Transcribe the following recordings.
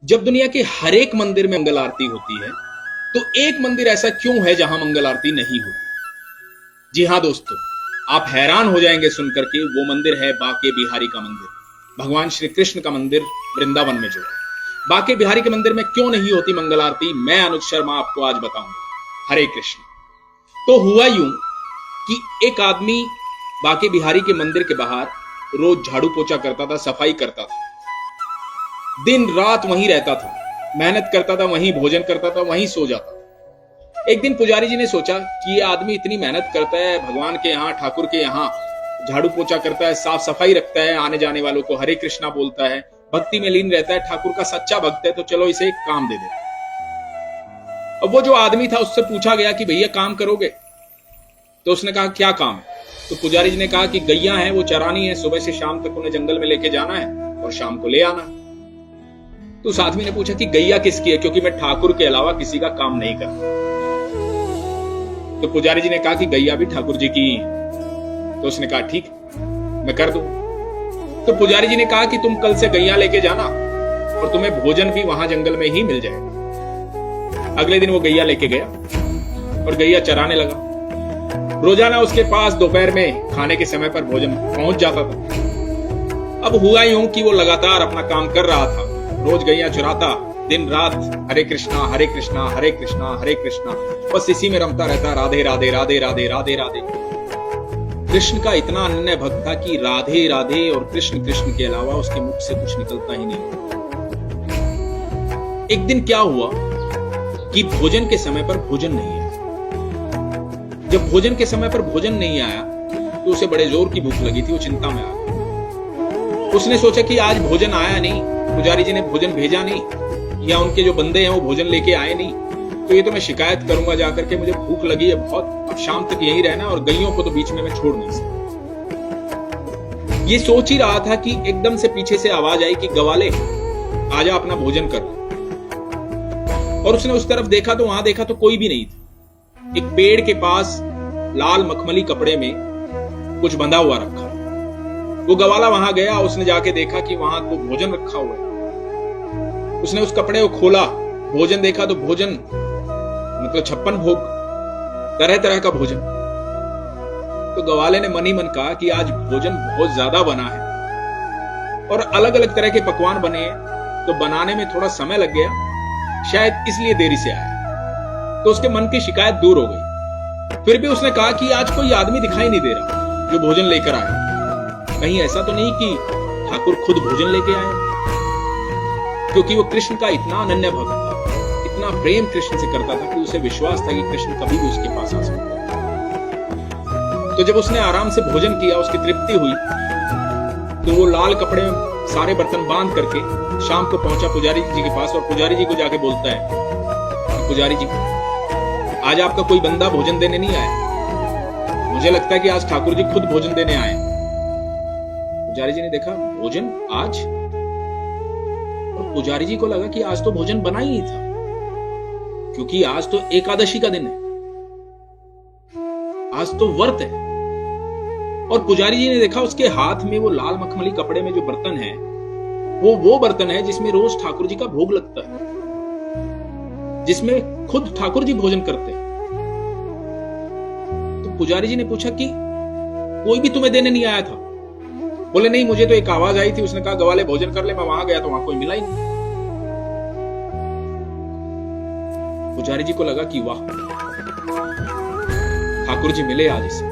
जब दुनिया के हर एक मंदिर में मंगल आरती होती है, तो एक मंदिर ऐसा क्यों है जहां मंगल आरती नहीं होती? जी हां दोस्तों, आप हैरान हो जाएंगे सुनकर के वो मंदिर है बाके बिहारी का मंदिर। भगवान श्री कृष्ण का मंदिर वृंदावन में जो है, बाके बिहारी के मंदिर में क्यों नहीं होती मंगल आरती, मैं अनुज शर्मा आपको आज बताऊंगा। हरे कृष्ण। तो हुआ यूं कि एक आदमी बाके बिहारी के मंदिर के बाहर रोज झाड़ू पोछा करता था, सफाई करता था, दिन रात वहीं रहता था, मेहनत करता था, वहीं भोजन करता था, वहीं सो जाता था। एक दिन पुजारी जी ने सोचा कि ये आदमी इतनी मेहनत करता है, भगवान के यहाँ, ठाकुर के यहाँ झाड़ू पोछा करता है, साफ सफाई रखता है, आने जाने वालों को हरे कृष्णा बोलता है, भक्ति में लीन रहता है, ठाकुर का सच्चा भक्त है, तो चलो इसे एक काम दे दे। अब वो जो आदमी था उससे पूछा गया कि भैया काम करोगे? तो उसने कहा क्या काम है? तो पुजारी जी ने कहा कि गैया है, वो चरानी है, सुबह से शाम तक उन्हें जंगल में लेके जाना है और शाम को ले आना। तो उस आदमी ने पूछा कि गैया किसकी है, क्योंकि मैं ठाकुर के अलावा किसी का काम नहीं करता। तो पुजारी जी ने कहा कि गैया भी ठाकुर जी की है। तो उसने कहा ठीक, मैं कर दूं। तो पुजारी जी ने कहा कि तुम कल से गैया लेके जाना और तुम्हें भोजन भी वहां जंगल में ही मिल जाएगा। अगले दिन वो गैया लेके गया और गैया चराने लगा। रोजाना उसके पास दोपहर में खाने के समय पर भोजन पहुंच जाता था। अब हुआ यूं कि वो लगातार अपना काम कर रहा था, रोज गैया चुराता, दिन रात हरे कृष्णा हरे कृष्णा हरे कृष्णा हरे कृष्णा, बस इसी में रमता रहता, राधे राधे राधे राधे राधे राधे। कृष्ण का इतना अनन्य भक्त था कि राधे राधे और कृष्ण कृष्ण के अलावा उसके मुख से कुछ निकलता ही नहीं। एक दिन क्या हुआ कि भोजन के समय पर भोजन नहीं आया। जब भोजन के समय पर भोजन नहीं आया तो उसे बड़े जोर की भूख लगी थी, वो चिंता में आ गया। उसने सोचा कि आज भोजन आया नहीं, पुजारी जी ने भोजन भेजा नहीं, या उनके जो बंदे हैं वो भोजन लेके आए नहीं, तो ये तो मैं शिकायत करूंगा जाकर के, मुझे भूख लगी है बहुत, अब शाम तक यहीं रहना और गैयों को तो बीच में मैं छोड़ नहीं सकता। ये सोच ही रहा था कि एकदम से पीछे से आवाज आई कि गवाले आजा अपना भोजन कर। और उसने उस तरफ देखा तो वहां देखा तो कोई भी नहीं था। एक पेड़ के पास लाल मखमली कपड़े में कुछ बंधा हुआ रखा। वो गवाला वहां गया, उसने जाके देखा कि वहां तो भोजन रखा हुआ है। उसने उस कपड़े को खोला, भोजन देखा तो भोजन मतलब 56 भोग, तरह तरह का भोजन। तो गवाले ने मन ही मन कहा कि आज भोजन बहुत ज्यादा बना है और अलग अलग तरह के पकवान बने हैं, तो बनाने में थोड़ा समय लग गया, शायद इसलिए देरी से आया। तो उसके मन की शिकायत दूर हो गई। फिर भी उसने कहा कि आज कोई आदमी दिखाई नहीं दे रहा जो भोजन लेकर आया, कहीं ऐसा तो नहीं कि ठाकुर खुद भोजन लेके आए? क्योंकि वो कृष्ण का इतना अनन्य भक्त था, इतना प्रेम कृष्ण से करता था कि उसे विश्वास था कि कृष्ण कभी भी उसके पास आ सकता है। तो जब उसने आराम से भोजन किया, उसकी तृप्ति हुई, तो वो लाल कपड़े में सारे बर्तन बांध करके शाम को पहुंचा पुजारी जी के पास और पुजारी जी को जाके बोलता है, पुजारी जी आज आपका कोई बंदा भोजन देने नहीं आया, मुझे लगता है कि आज ठाकुर जी खुद भोजन देने आए। पुजारी जी ने देखा भोजन आज, और पुजारी जी को लगा कि आज तो भोजन बना ही था, क्योंकि आज तो एकादशी का दिन है, आज तो व्रत है। और पुजारी जी ने देखा उसके हाथ में वो लाल मखमली कपड़े में जो बर्तन है, वो बर्तन है जिसमें रोज ठाकुर जी का भोग लगता है, जिसमें खुद ठाकुर जी भोजन करते हैं। तो पुजारी जी ने पूछा कि कोई भी तुम्हें देने नहीं आया था? बोले नहीं, मुझे तो एक आवाज आई थी, उसने कहा गवाले भोजन कर ले, मैं वहां गया तो वहां कोई मिला ही नहीं। पुजारी जी को लगा कि वाह, ठाकुर जी मिले आज इसे,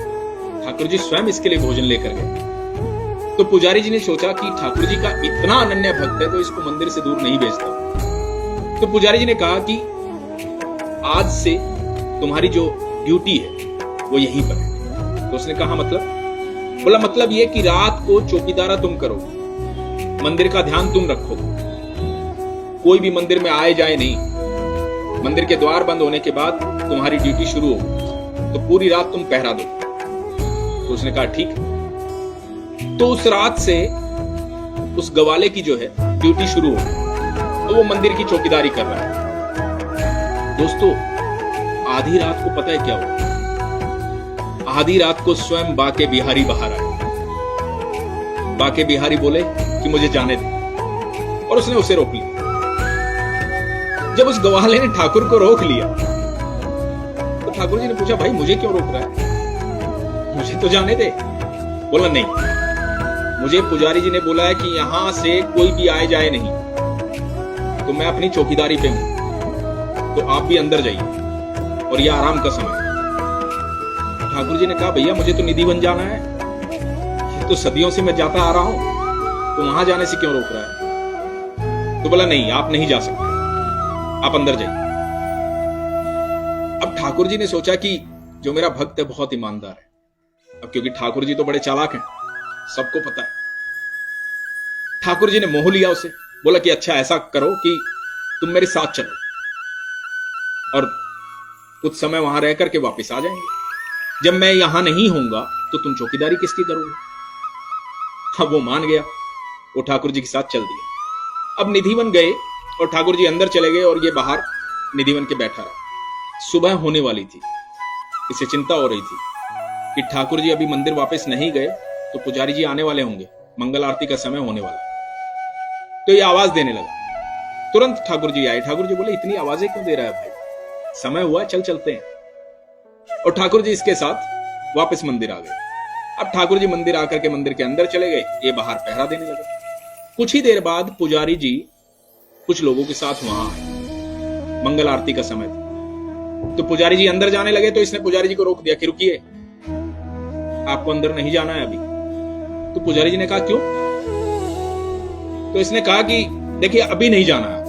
ठाकुर जी स्वयं इसके लिए भोजन लेकर गए। तो पुजारी जी ने सोचा कि ठाकुर जी का इतना अनन्य भक्त है तो इसको मंदिर से दूर नहीं भेजता। तो पुजारी जी ने कहा कि आज से तुम्हारी जो ड्यूटी है वो यहीं पर है। तो उसने कहा मतलब? बोला मतलब ये कि रात को चौकीदारा तुम करो, मंदिर का ध्यान तुम रखो, कोई भी मंदिर में आए जाए नहीं, मंदिर के द्वार बंद होने के बाद तुम्हारी ड्यूटी शुरू हो, तो पूरी रात तुम पहरा दो। तो उसने कहा ठीक। तो उस रात से उस गवाले की जो है ड्यूटी शुरू हो, तो वो मंदिर की चौकीदारी कर रहा है। दोस्तों, आधी रात को पता है क्या हुआ? आधी रात को स्वयं बाके बिहारी बाहर आए। बाके बिहारी बोले कि मुझे जाने दे, और उसने उसे रोक लिया। जब उस ग्वाले ने ठाकुर को रोक लिया तो ठाकुर जी ने पूछा, भाई मुझे क्यों रोक रहा है, मुझे तो जाने दे। बोला, नहीं, मुझे पुजारी जी ने बोला है कि यहां से कोई भी आए जाए नहीं, तो मैं अपनी चौकीदारी पे हूं, तो आप भी अंदर जाइए और यह आराम का समय। ठाकुर जी ने कहा, भैया मुझे तो निधिवन जाना है, ये तो सदियों से मैं जाता आ रहा हूं, तो वहां जाने से क्यों रोक रहा है। तो बोला, नहीं, आप नहीं जा सकते, आप अंदर जाइए। अब ठाकुर जी ने सोचा कि जो मेरा भक्त है बहुत ईमानदार है, अब क्योंकि ठाकुर जी तो बड़े चालाक हैं, सबको पता है। ठाकुर जी ने मोह लिया उसे, बोला कि अच्छा ऐसा करो कि तुम मेरे साथ चलो और कुछ समय वहां रह करके वापस आ जाएंगे, जब मैं यहां नहीं होऊंगा तो तुम चौकीदारी किसकी करोगे। अब वो मान गया, वो ठाकुर जी के साथ चल दिया। अब निधिवन गए और ठाकुर जी अंदर चले गए और ये बाहर निधिवन के बैठा रहा। सुबह होने वाली थी, इसे चिंता हो रही थी कि ठाकुर जी अभी मंदिर वापस नहीं गए तो पुजारी जी आने वाले होंगे, मंगल आरती का समय होने वाला। तो ये आवाज देने लगा, तुरंत ठाकुर जी आए। ठाकुर जी बोले, इतनी आवाजें क्यों दे रहा है भाई, समय हुआ, चल चलते हैं। और ठाकुर जी इसके साथ वापस मंदिर आ गए। अब ठाकुर जी मंदिर आकर के मंदिर के अंदर चले गए, ये बाहर पहरा देने लगे। कुछ ही देर बाद पुजारी जी कुछ लोगों के साथ वहां आए, मंगल आरती का समय था। तो पुजारी जी अंदर जाने लगे तो इसने पुजारी जी को रोक दिया कि रुकिए, आपको अंदर नहीं जाना है अभी। तो पुजारी जी ने कहा, क्यों। तो इसने कहा कि देखिए अभी नहीं जाना है।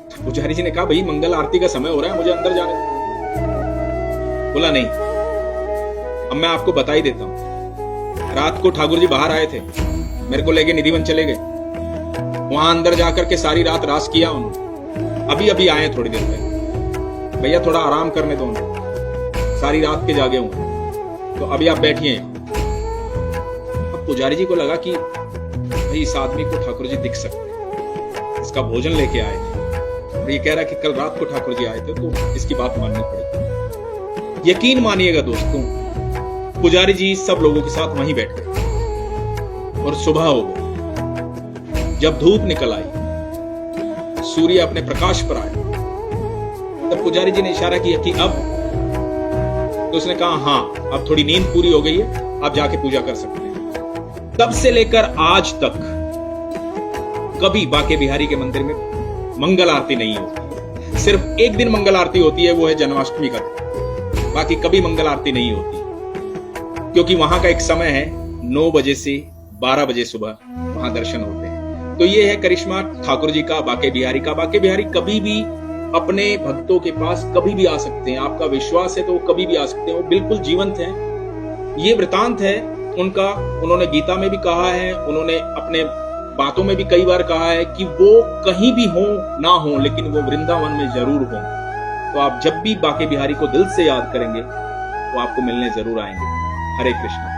तो पुजारी जी ने कहा, भाई मंगल आरती का समय हो रहा है, मुझे अंदर जाने दो। बोला, नहीं, अब मैं आपको बता ही देता हूं। रात को ठाकुर जी बाहर आए थे, मेरे को लेके निधिवन चले गए, वहां अंदर जाकर के सारी रात रास किया उन्होंने, अभी अभी आए थोड़ी देर पहले। भैया थोड़ा आराम करने दो उन्हें, सारी रात के जागे हूं, तो अभी आप बैठिए। अब पुजारी जी को लगा कि भाई इस आदमी को ठाकुर जी दिख सकते हैं, इसका भोजन लेके आए थे और ये कह रहा है कि कल रात को ठाकुर जी आए थे, तो इसकी बात माननी पड़ेगी। यकीन मानिएगा दोस्तों, पुजारी जी सब लोगों के साथ वहीं बैठ गए और सुबह हो गई। जब धूप निकल आई, सूर्य अपने प्रकाश पर आया, तब पुजारी जी ने इशारा किया कि अब। तो उसने कहा, हां अब थोड़ी नींद पूरी हो गई है, आप जाके पूजा कर सकते हैं। तब से लेकर आज तक कभी बाके बिहारी के मंदिर में मंगल आरती नहीं होती। सिर्फ एक दिन मंगल आरती होती है, वो है जन्माष्टमी का दिन, बाकी कभी मंगल आरती नहीं होती, क्योंकि वहां का एक समय है 9 बजे से 12 बजे सुबह वहां दर्शन होते हैं। तो ये है करिश्मा ठाकुर जी का, बाके बिहारी का। बाके बिहारी कभी भी अपने भक्तों के पास कभी भी आ सकते हैं, आपका विश्वास है तो वो कभी भी आ सकते हैं, वो बिल्कुल जीवंत हैं। ये वृतांत है उनका, उन्होंने गीता में भी कहा है, उन्होंने अपने बातों में भी कई बार कहा है कि वो कहीं भी हो ना हो, लेकिन वो वृंदावन में जरूर हो। तो आप जब भी बाके बिहारी को दिल से याद करेंगे वो आपको मिलने जरूर आएंगे। हरे कृष्ण।